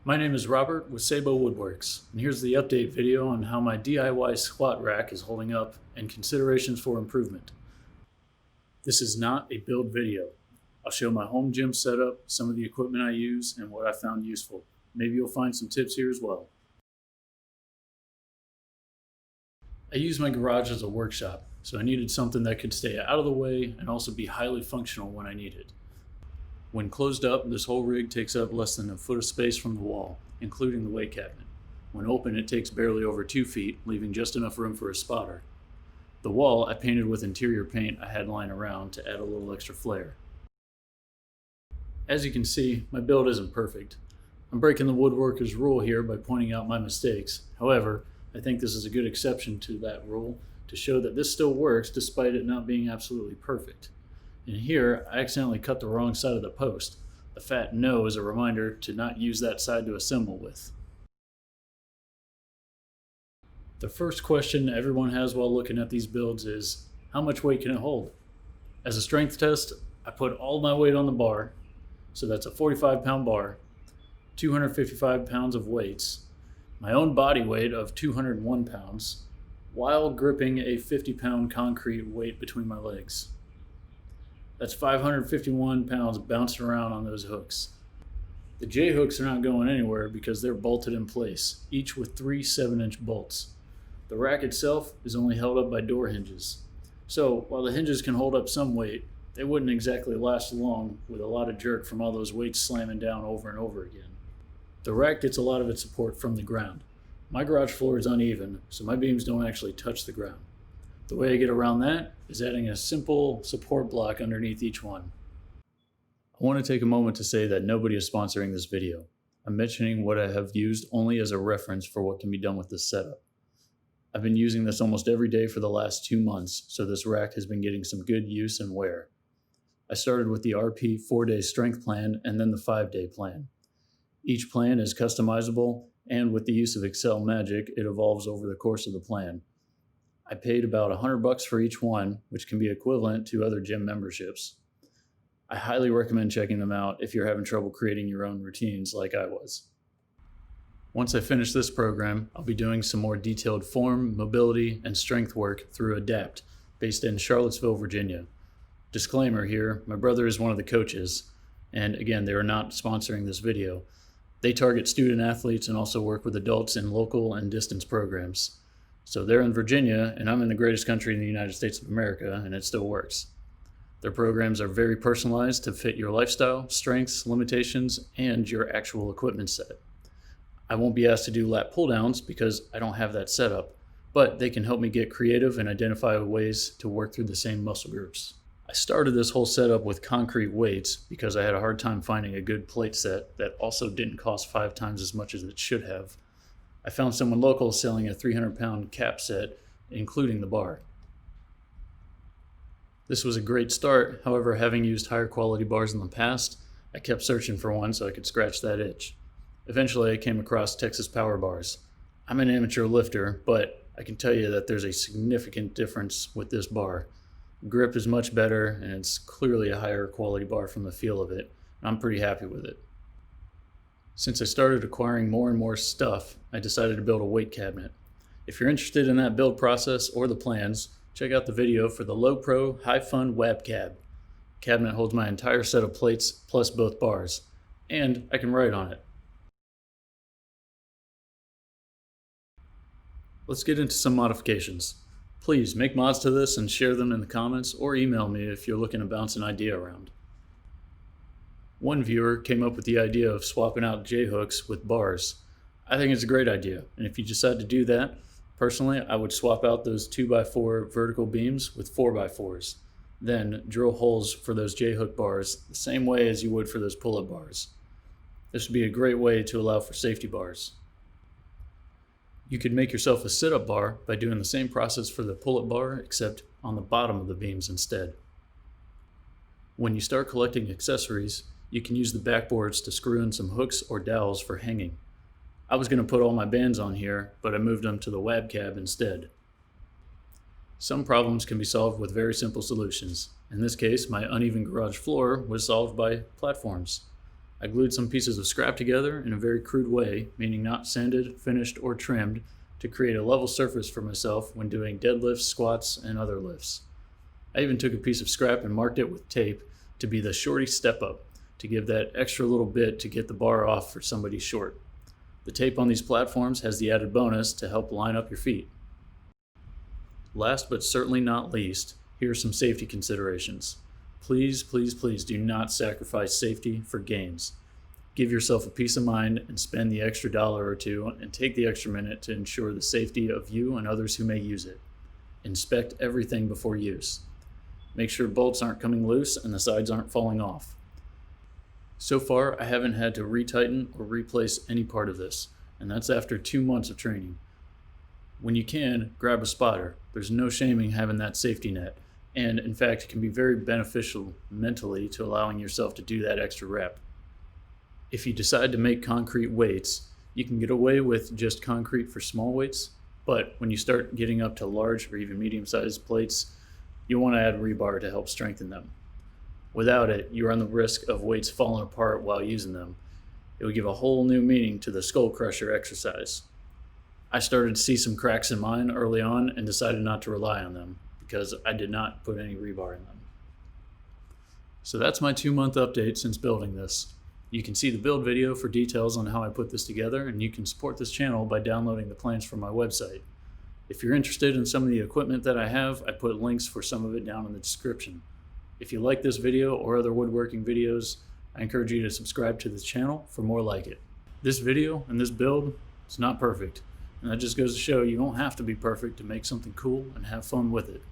My name is Robert with Sabo Woodworks, and here's the update video on how my DIY squat rack is holding up and considerations for improvement. This is not a build video. I'll show my home gym setup, some of the equipment I use, and what I found useful. Maybe you'll find some tips here as well. I use my garage as a workshop, so I needed something that could stay out of the way and also be highly functional when I need it. When closed up, this whole rig takes up less than a foot of space from the wall, including the weight cabinet. When open, it takes barely over 2 feet, leaving just enough room for a spotter. The wall I painted with interior paint I had lying around to add a little extra flair. As you can see, my build isn't perfect. I'm breaking the woodworker's rule here by pointing out my mistakes. However, I think this is a good exception to that rule to show that this still works despite it not being absolutely perfect. And here, I accidentally cut the wrong side of the post. The fat no is a reminder to not use that side to assemble with. The first question everyone has while looking at these builds is, how much weight can it hold? As a strength test, I put all my weight on the bar, so that's a 45-pound bar, 255 pounds of weights, my own body weight of 201 pounds, while gripping a 50-pound concrete weight between my legs. That's 551 pounds bouncing around on those hooks. The J hooks are not going anywhere because they're bolted in place, each with 3 7-inch bolts. The rack itself is only held up by door hinges. So while the hinges can hold up some weight, they wouldn't exactly last long with a lot of jerk from all those weights slamming down over and over again. The rack gets a lot of its support from the ground. My garage floor is uneven, so my beams don't actually touch the ground. The way I get around that is adding a simple support block underneath each one. I want to take a moment to say that nobody is sponsoring this video. I'm mentioning what I have used only as a reference for what can be done with this setup. I've been using this almost every day for the last 2 months, so this rack has been getting some good use and wear. I started with the RP 4-day strength plan and then the 5-day plan. Each plan is customizable, and with the use of Excel Magic, it evolves over the course of the plan. I paid about $100 for each one, which can be equivalent to other gym memberships. I highly recommend checking them out if you're having trouble creating your own routines like I was. Once I finish this program, I'll be doing some more detailed form, mobility, and strength work through Adapt, based in Charlottesville, Virginia. Disclaimer here, my brother is one of the coaches, and again, they are not sponsoring this video. They target student athletes and also work with adults in local and distance programs. So they're in Virginia, and I'm in the greatest country in the United States of America, and it still works. Their programs are very personalized to fit your lifestyle, strengths, limitations, and your actual equipment set. I won't be asked to do lat pull-downs because I don't have that set up, but they can help me get creative and identify ways to work through the same muscle groups. I started this whole setup with concrete weights because I had a hard time finding a good plate set that also didn't cost 5 times as much as it should have. I found someone local selling a 300-pound cap set, including the bar. This was a great start, however, having used higher quality bars in the past, I kept searching for one so I could scratch that itch. Eventually, I came across Texas Power Bars. I'm an amateur lifter, but I can tell you that there's a significant difference with this bar. Grip is much better, and it's clearly a higher quality bar from the feel of it. I'm pretty happy with it. Since I started acquiring more and more stuff, I decided to build a weight cabinet. If you're interested in that build process or the plans, check out the video for the Low Pro High Fun Wab Cab. The cabinet holds my entire set of plates plus both bars, and I can write on it. Let's get into some modifications. Please make mods to this and share them in the comments or email me if you're looking to bounce an idea around. One viewer came up with the idea of swapping out J-hooks with bars. I think it's a great idea, and if you decide to do that, personally, I would swap out those 2x4 vertical beams with 4x4s. Then drill holes for those J-hook bars the same way as you would for those pull-up bars. This would be a great way to allow for safety bars. You could make yourself a sit-up bar by doing the same process for the pull-up bar, except on the bottom of the beams instead. When you start collecting accessories, you can use the backboards to screw in some hooks or dowels for hanging. I was going to put all my bands on here, but I moved them to the Wab Cab instead. Some problems can be solved with very simple solutions. In this case, my uneven garage floor was solved by platforms. I glued some pieces of scrap together in a very crude way, meaning not sanded, finished, or trimmed, to create a level surface for myself when doing deadlifts, squats, and other lifts. I even took a piece of scrap and marked it with tape to be the shorty step up, to give that extra little bit to get the bar off for somebody short. The tape on these platforms has the added bonus to help line up your feet. Last but certainly not least, here are some safety considerations. Please, please, please do not sacrifice safety for gains. Give yourself a peace of mind and spend the extra dollar or two and take the extra minute to ensure the safety of you and others who may use it. Inspect everything before use. Make sure bolts aren't coming loose and the sides aren't falling off. So far, I haven't had to retighten or replace any part of this, and that's after 2 months of training. When you can, grab a spotter. There's no shaming having that safety net, and in fact, it can be very beneficial mentally to allowing yourself to do that extra rep. If you decide to make concrete weights, you can get away with just concrete for small weights, but when you start getting up to large or even medium-sized plates, you'll want to add rebar to help strengthen them. Without it, you run the risk of weights falling apart while using them. It would give a whole new meaning to the skull crusher exercise. I started to see some cracks in mine early on and decided not to rely on them because I did not put any rebar in them. So that's my 2-month update since building this. You can see the build video for details on how I put this together, and you can support this channel by downloading the plans from my website. If you're interested in some of the equipment that I have, I put links for some of it down in the description. If you like this video or other woodworking videos, I encourage you to subscribe to the channel for more like it. This video and this build is not perfect, and that just goes to show you don't have to be perfect to make something cool and have fun with it.